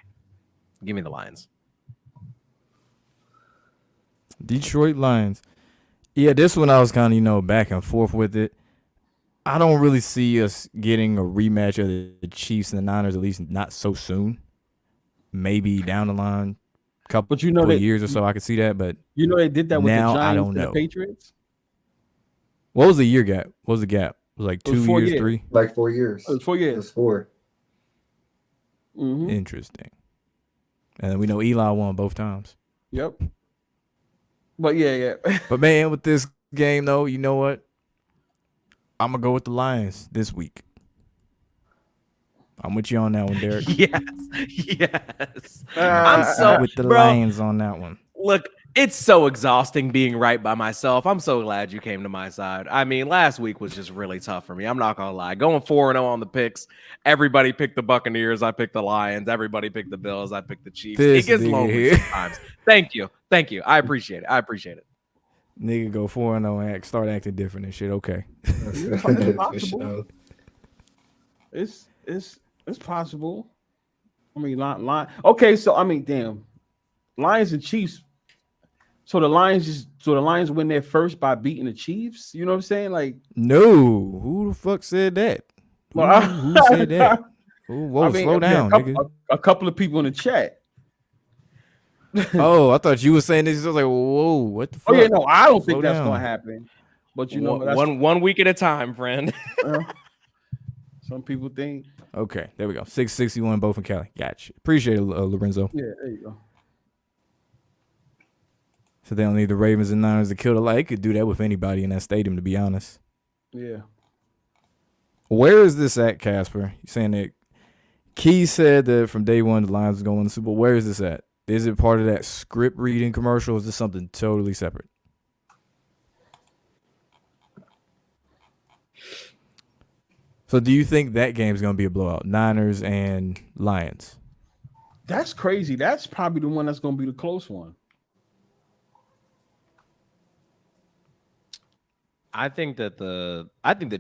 Give me the Lions. Detroit Lions. Yeah, this one I was kind of, back and forth with it. I don't really see us getting a rematch of the Chiefs and the Niners, at least not so soon. Maybe down the line, couple years or so, I could see that. But they did that with the now Giants I don't and know. the Patriots. What was the year gap? What was the gap? It was like 2 years, years. 3? Like 4 years. It was 4 years. It was 4. Mm-hmm. Interesting. And then we know Eli won both times. Yep. But yeah. But man, with this game though, you know what? I'm gonna go with the Lions this week. I'm with you on that one, Derek. Yes. I'm so with the Lions on that one. Look, it's so exhausting being right by myself. I'm so glad you came to my side. I mean, last week was just really tough for me. I'm not gonna lie. Going 4-0 on the picks. Everybody picked the Buccaneers. I picked the Lions. Everybody picked the Bills. I picked the Chiefs. It gets lonely sometimes. Thank you. I appreciate it. Nigga go 4-0 and start acting different and shit. Okay. It's possible. It's possible. I mean, line. Okay, so I mean, damn, Lions and Chiefs. So the Lions win their first by beating the Chiefs. You know what I'm saying? Like, no, who the fuck said that? Who said that? Whoa, slow down, nigga. A couple of people in the chat. Oh, I thought you were saying this. I was like, whoa, what the fuck? Oh yeah, no, I don't think that's gonna happen. But one week at a time, friend. Some people think. Okay, there we go. 661 both in Cali. Gotcha. Appreciate it, Lorenzo. Yeah, there you go. So they don't need the Ravens and Niners to kill the light. They could do that with anybody in that stadium, to be honest. Yeah. Where is this at, Casper? You saying that Key said that from day one the Lions was going to win the Super Bowl. Where is this at? Is it part of that script reading commercial? Or is this something totally separate? So do you think that game's going to be a blowout? Niners and Lions. That's crazy. That's probably the one that's going to be the close one. I think the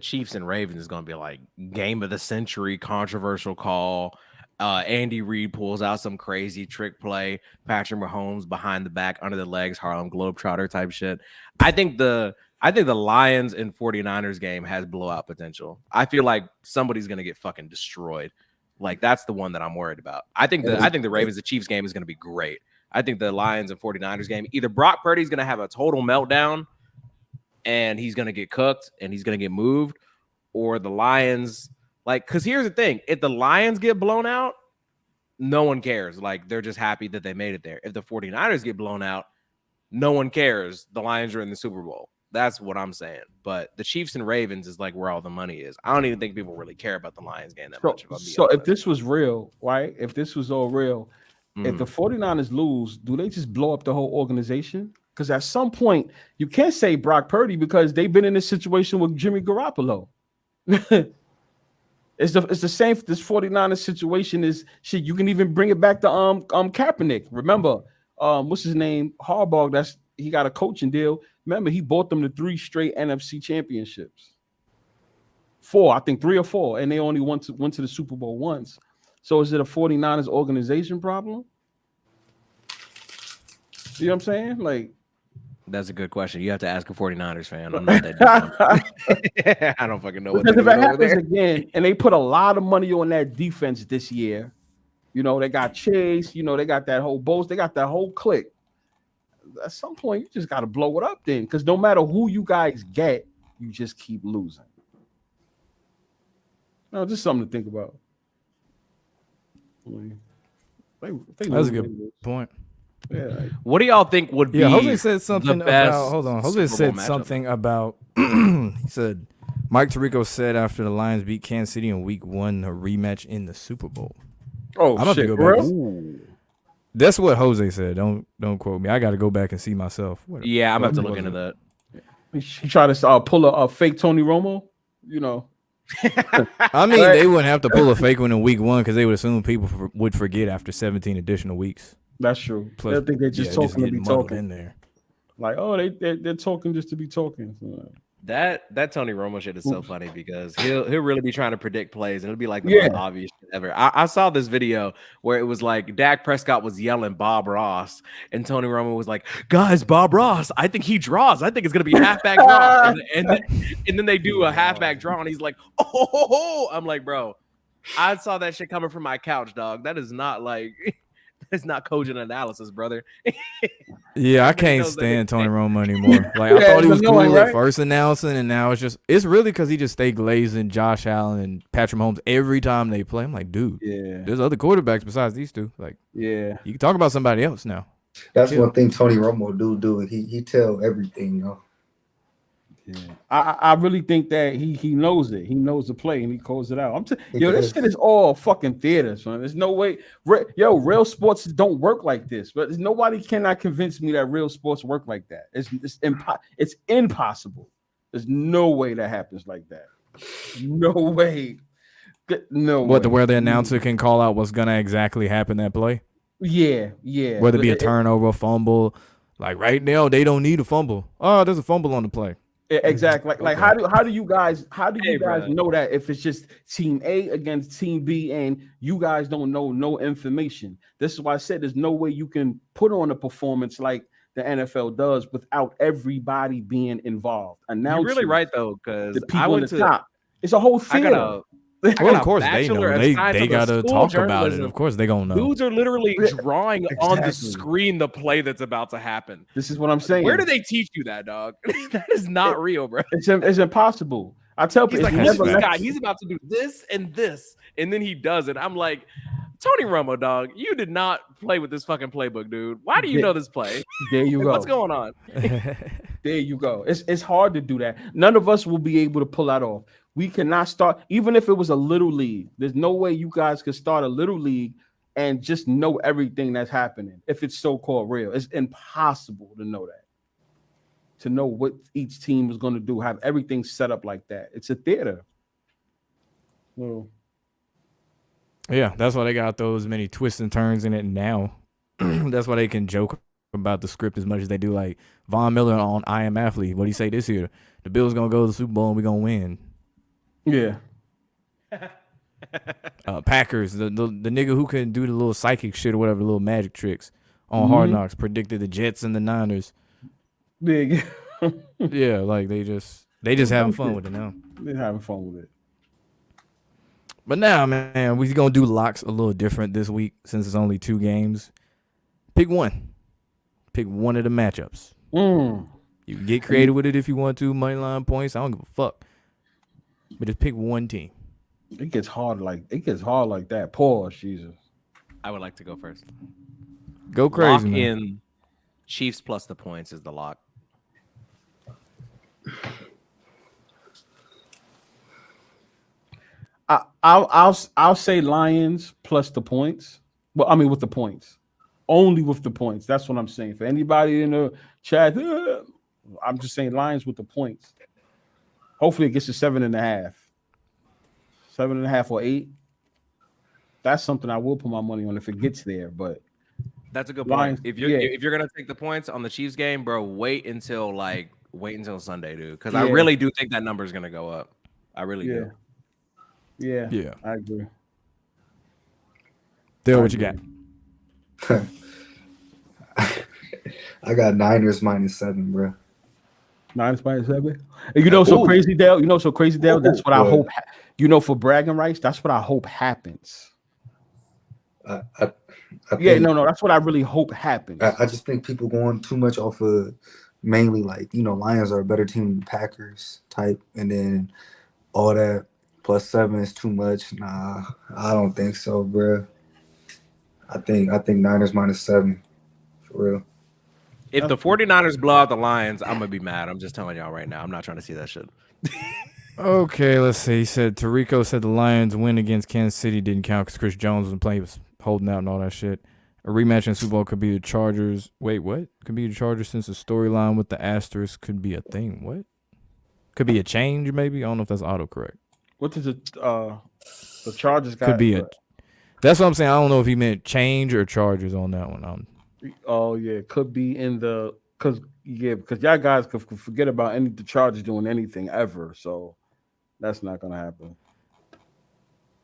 Chiefs and Ravens is going to be like game of the century, controversial call. Andy Reid pulls out some crazy trick play. Patrick Mahomes behind the back, under the legs, Harlem Globetrotter type shit. I think the Lions and 49ers game has blowout potential. I feel like somebody's going to get fucking destroyed. Like that's the one that I'm worried about. I think the Ravens, the Chiefs game is going to be great. I think the Lions and 49ers game, either Brock Purdy's going to have a total meltdown and he's going to get cooked and he's going to get moved, or the Lions, like, because here's the thing. If the Lions get blown out, no one cares. Like, they're just happy that they made it there. If the 49ers get blown out, no one cares. The Lions are in the Super Bowl. That's what I'm saying. But the Chiefs and Ravens is like where all the money is. I don't even think people really care about the Lions game that much. So if this was real, right? If this was all real, if the 49ers lose, do they just blow up the whole organization? Because at some point, you can't say Brock Purdy because they've been in this situation with Jimmy Garoppolo. It's the same. This 49ers situation is shit. You can even bring it back to Kaepernick. Remember, what's his name? Harbaugh. He got a coaching deal. Remember, he bought them to 3 straight NFC championships. 4, I think 3 or 4, and they only went to the Super Bowl once. So is it a 49ers organization problem? You know what I'm saying? Like, that's a good question. You have to ask a 49ers fan. I'm not that. I don't fucking know what because if it happens there. again, and they put a lot of money on that defense this year, you know, they got Chase, you know, they got that whole Bose, they got that whole clique. At some point, you just got to blow it up then, because no matter who you guys get, you just keep losing. No, just something to think about. That's a good point. Yeah. What do y'all think would be? Yeah, Jose said something about. Hold on, Jose Super said Bowl something about. He said Mike Tirico said after the Lions beat Kansas City in Week 1, a rematch in the Super Bowl. Oh, I'm shit, to go back. That's what Jose said. Don't quote me. I got to go back and see myself. Yeah, I'm about to look into that. He tried to pull a fake Tony Romo, you know. I mean, they wouldn't have to pull a fake one in Week 1 because they would assume people would forget after 17 additional weeks. That's true. Plus, I think they're just talking to be talking in there. Like, oh, they're talking just to be talking. That Tony Romo shit is so funny because he'll really be trying to predict plays and it'll be like the most obvious shit ever. I saw this video where it was like Dak Prescott was yelling Bob Ross and Tony Romo was like, guys, Bob Ross, I think he draws. I think it's gonna be a halfback draw. And then they do a halfback draw and he's like, oh, I'm like, bro, I saw that shit coming from my couch, dog. That is not like it's not cogent analysis, brother. Yeah, I can't stand Tony Romo anymore. Like I thought he was cool at first announcing, and now it's really because he just stayed glazing Josh Allen and Patrick Mahomes every time they play. I'm like, dude, there's other quarterbacks besides these two. Like, you can talk about somebody else now. That's one thing Tony Romo do. He tell everything, yo. Yeah, I really think that he knows it. He knows the play and he calls it out. This shit is all fucking theater, son. There's no way. Real sports don't work like this. But nobody cannot convince me that real sports work like that. It's impossible. There's no way that happens like that. No way. No. What, where the announcer can call out what's gonna exactly happen that play? Yeah. Whether it be a turnover, a fumble. Like right now, they don't need a fumble. Oh, there's a fumble on the play. Exactly. Like how do you guys know that if it's just team A against team B and you guys don't know no information? This is why I said there's no way you can put on a performance like the NFL does without everybody being involved. You're really right though, because I went to the top. It's a whole thing. Well, of course they know. They got to talk about it. Of course they gonna know. Dudes are literally drawing on the screen the play that's about to happen. This is what I'm saying. Where do they teach you that, dog? That is not real, bro. It's impossible. I tell people, he's about to do this, and then he does it. I'm like, Tony Romo, dog, you did not play with this fucking playbook, dude. Why do you know this play? There you go. What's going on? There you go. It's hard to do that. None of us will be able to pull that off. We cannot start, even if it was a little league. There's no way you guys could start a little league and just know everything that's happening if it's so-called real. It's impossible to know that. To know what each team is going to do, have everything set up like that. It's a theater. Well, Yeah, that's why they got those many twists and turns in it now. That's why they can joke about the script as much as they do. Like Von Miller on I Am Athlete. What do you say this year? The Bills gonna go to the Super Bowl and we gonna win. yeah. Packers, the nigga who can do the little psychic shit or whatever, the little magic tricks on Hard Knocks, predicted the Jets and the Niners. Big. Yeah, like they just having fun with it now. They're having fun with it. But now, man, we gonna do locks a little different this week since it's only 2 games. Pick one. Pick one of the matchups. You can get creative with it if you want to. Money line points. I don't give a fuck. But just pick one team. It gets hard like that. Pause, Jesus. I would like to go first. Go crazy, Lock man. in Chiefs plus the points is the lock. I'll say Lions plus the points. Well, I mean with the points. Only with the points. That's what I'm saying. For anybody in the chat, I'm just saying Lions with the points. Hopefully it gets to 7.5. 7.5 or 8. That's something I will put my money on if it gets there. But that's a good Lions, point. If you're gonna take the points on the Chiefs game, bro, wait until Sunday, dude. Because I really do think that number is gonna go up. I really do. Yeah, I agree. Dale, what you got? I got Niners -7, bro. Niners -7. And you know, so crazy, Dale. That's what I hope. For bragging rights, that's what I hope happens. I that's what I really hope happens. I just think people going too much off of mainly Lions are a better team than the Packers type, and then all that +7 is too much. Nah, I don't think so, bro. I think Niners -7 for real. If the 49ers blow out the Lions, I'm gonna be mad. I'm just telling y'all right now. I'm not trying to see that shit. Okay, let's see. He said Tarico said the Lions win against Kansas City didn't count because Chris Jones was holding out and all that shit. A rematch in Super Bowl could be the Chargers. Wait, what? Could be the Chargers since the storyline with the asterisk could be a thing. What? Could be a change, maybe? I don't know if that's autocorrect. What is it? The Chargers got could be a. That's what I'm saying. I don't know if he meant change or Chargers on that one. Oh yeah, could be in the because y'all guys could forget about the Chargers doing anything ever. So that's not gonna happen.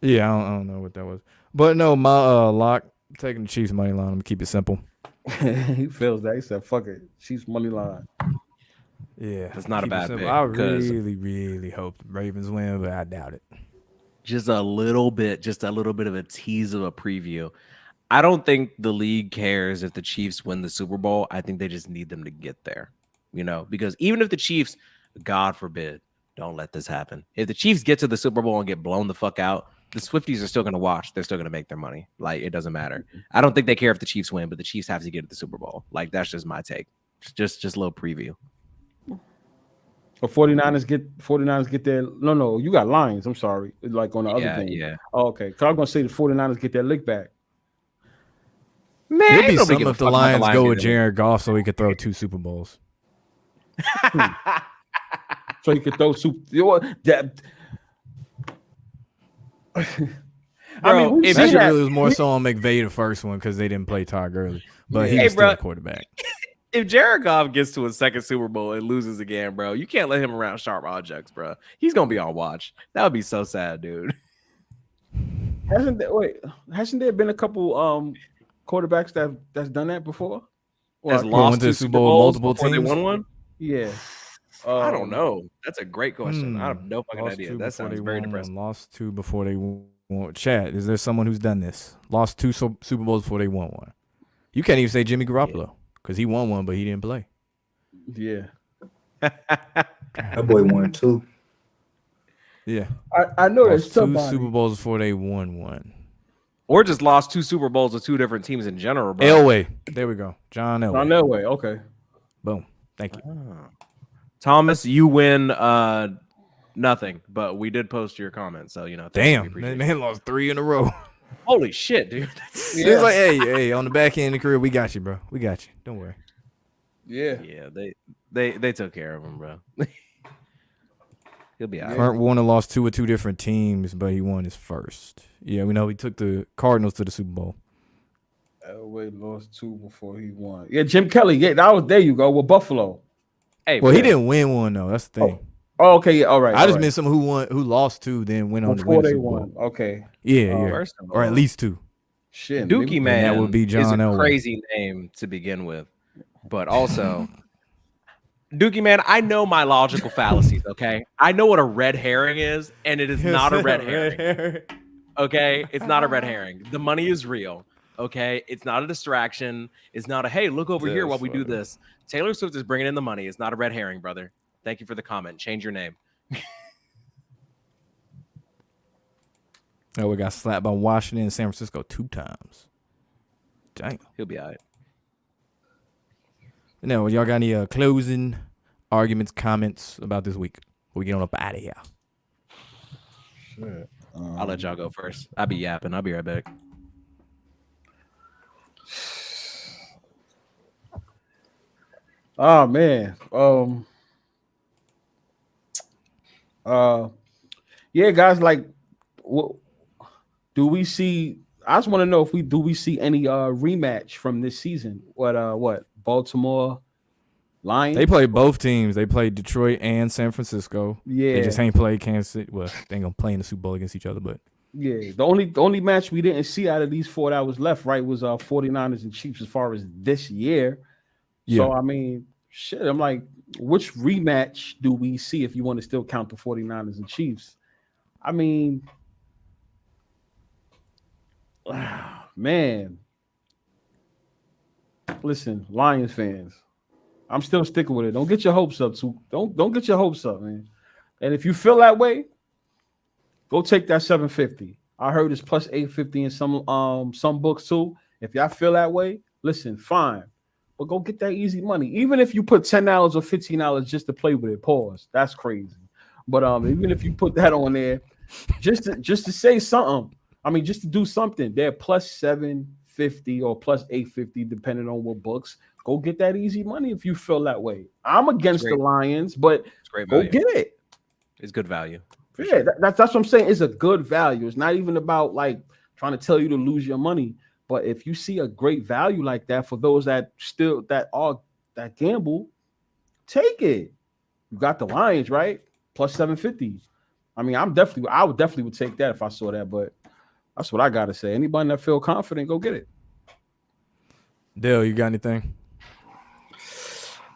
Yeah, I don't know what that was, but no, my lock taking the Chiefs money line. I'm gonna keep it simple. He feels that. He said, "Fuck it, Chiefs money line." Yeah, that's not a bad pick. I really hope the Ravens win, but I doubt it. Just a little bit of a tease of a preview. I don't think the league cares if the Chiefs win the Super Bowl. I think they just need them to get there, because even if the Chiefs, God forbid, don't let this happen. If the Chiefs get to the Super Bowl and get blown the fuck out, the Swifties are still going to watch. They're still going to make their money. Like, it doesn't matter. I don't think they care if the Chiefs win, but the Chiefs have to get to the Super Bowl. Like, that's just my take. Just a little preview. But 49ers get their no, you got Lions. I'm sorry. Like on the other thing. Yeah. Oh, okay. Because I was going to say the 49ers get their lick back. Man, it'd be something if the Lions go with Jared Goff so he could throw 2 Super Bowls. So he could throw I mean, it really was more so on McVay the first one because they didn't play Todd Gurley, but he was still a quarterback. If Jared Goff gets to a second Super Bowl and loses again, bro, you can't let him around sharp objects, bro. He's gonna be on watch. That would be so sad, dude. Hasn't there been a couple quarterbacks that's done that before? Has lost to Super Bowl multiple teams. They won one. Yeah. I don't know. That's a great question. I have no fucking idea. That sounds very depressing. Lost 2 before they won. Chad, is there someone who's done this? Lost 2 Super Bowls before they won one. You can't even say Jimmy Garoppolo because he won one, but he didn't play. Yeah. That boy won 2. Yeah. I know there's 2 Super Bowls before they won one. Or just lost 2 Super Bowls with 2 different teams in general, bro. Elway. There we go. John Elway. John Elway. Okay. Boom. Thank you. Thomas, you win nothing, but we did post your comment, so Damn, man lost 3 in a row. Holy shit, dude. It's like, hey, on the back end of the career, we got you, bro. We got you. Don't worry. Yeah, they took care of him, bro. He'll be out. Kurt Warner lost 2 with 2 different teams, but he won his first. Yeah, we know he took the Cardinals to the Super Bowl. Elway lost 2 before he won. Yeah, Jim Kelly. Yeah, there you go with Buffalo. Hey, well, he didn't win one though. That's the thing. Oh, okay, yeah, all right. I just meant someone who lost 2, then went on to win the Super Bowl. Okay. Yeah. Or at least 2. Shit, Dookie Man that would be John is a Elway. crazy name to begin with, but also Dookie Man. I know my logical fallacies. Okay, I know what a red herring is, and it is not a red herring. Okay, it's not a red herring. The money is real. Okay, it's not a distraction. It's not a hey, look over here while we do this. Taylor Swift is bringing in the money. It's not a red herring, brother. Thank you for the comment. Change your name. Oh, we got slapped by Washington and San Francisco 2 times. Dang. He'll be all right. Now, y'all got any closing arguments, comments about this week? We get on up out of here. Shit. I'll let y'all go first. I'll be yapping. I'll be right back. Oh man. Yeah, guys, like what do we see? I just want to know if we see any rematch from this season. What Baltimore Lions? They played both teams. They played Detroit and San Francisco. Yeah. They just ain't played Kansas City. Well, they ain't gonna play in the Super Bowl against each other, but yeah, the only match we didn't see out of these 4 that was left, right, was 49ers and Chiefs as far as this year. Yeah. So I mean, shit, I'm like, which rematch do we see if you want to still count the 49ers and Chiefs? I mean, man. Listen, Lions fans, I'm still sticking with it. Don't get your hopes up, too. Don't get your hopes up, man. And if you feel that way, go take that 750. I heard it's plus 850 in some books too. If y'all feel that way, listen, fine. But go get that easy money. Even if you put $10 or $15 just to play with it, pause. That's crazy. But even if you put that on there, just to say something, I mean, just to do something, they're plus 750 or plus 850, depending on what books. Go get that easy money if you feel that way. I'm against the Lions, but go get it. It's good value. Yeah, that's what I'm saying. It's a good value. It's not even about like trying to tell you to lose your money. But if you see a great value like that for those that gamble, take it. You got the Lions, right? Plus 750. I mean, I would definitely take that if I saw that. But that's what I gotta say. Anybody that feel confident, go get it. Dale, you got anything?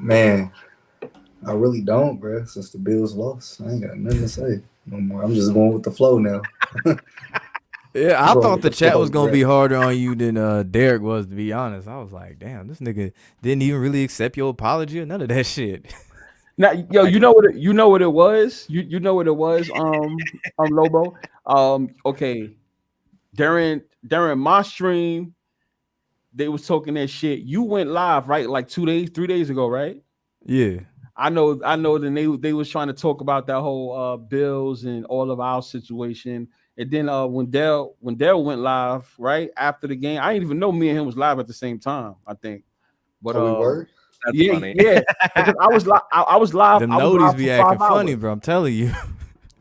Man, I really don't, bro. Since the Bills lost, I ain't got nothing to say no more. I'm just going with the flow now. Yeah, I thought the chat was gonna be harder on you than Derek was, to be honest. I was like, damn, this nigga didn't even really accept your apology or none of that shit. Now, yo, you know what it was? You know what it was, Lobo. Okay. During my stream, they was talking that shit. You went live, right? Like 3 days ago, right? Yeah. I know that they was trying to talk about that whole Bills and all of our situation. And then when Dell went live right after the game, I didn't even know me and him was live at the same time, I think. But we were? That's funny. Yeah. I was live. The I was noties live be for acting 5 funny, hours. bro. I'm telling you.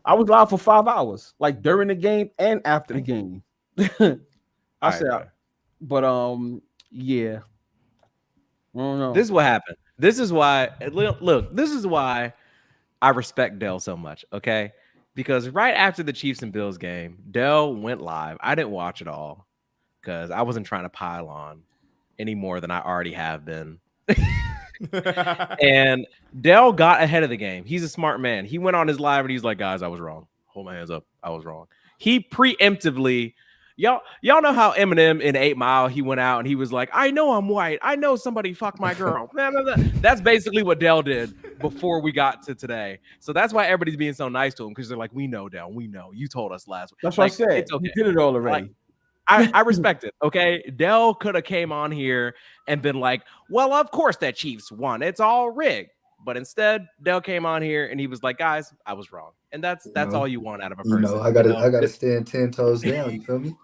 I was live for 5 hours, like during the game and after the game. I said, right. but yeah. I don't know. This is what happened. This is why. Look, this is why I respect Dell so much. Okay, because right after the Chiefs and Bills game, Dell went live. I didn't watch it all because I wasn't trying to pile on any more than I already have been. And Dell got ahead of the game. He's a smart man. He went on his live and he's like, guys, I was wrong. Hold my hands up. I was wrong. He preemptively, y'all know how Eminem in 8 Mile, he went out and he was like, I know I'm white. I know somebody fucked my girl. That's basically what Dell did before we got to today. So that's why everybody's being so nice to him, because they're like, we know, Dell. We know. You told us last week. That's what I said. It's okay. You did it all already. I respect it. Okay, Dell could have came on here and been like, "Well, of course that Chiefs won. It's all rigged." But instead, Dell came on here and he was like, "Guys, I was wrong," and that's all you want out of a person. I gotta stand 10 toes down. You feel me?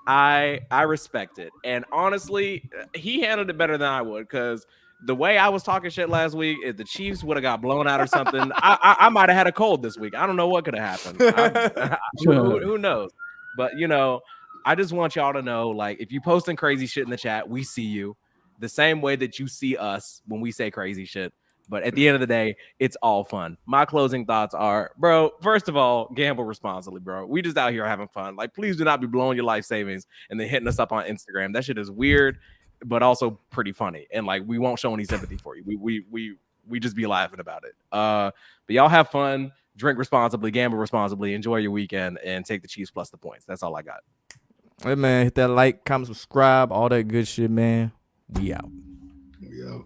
I respect it, and honestly, he handled it better than I would because the way I was talking shit last week, if the Chiefs would have got blown out or something, I might have had a cold this week. I don't know what could have happened. Who knows? But I just want y'all to know, like, if you posting crazy shit in the chat, we see you the same way that you see us when we say crazy shit. But at the end of the day, it's all fun. My closing thoughts are, bro, first of all, gamble responsibly, bro. We just out here having fun. Like, please do not be blowing your life savings and then hitting us up on Instagram. That shit is weird, but also pretty funny. And like, we won't show any sympathy for you. We just be laughing about it. But y'all have fun, drink responsibly, gamble responsibly, enjoy your weekend, and take the Chiefs plus the points. That's all I got. Hey man, hit that like, comment, subscribe, all that good shit, man. We out. We out.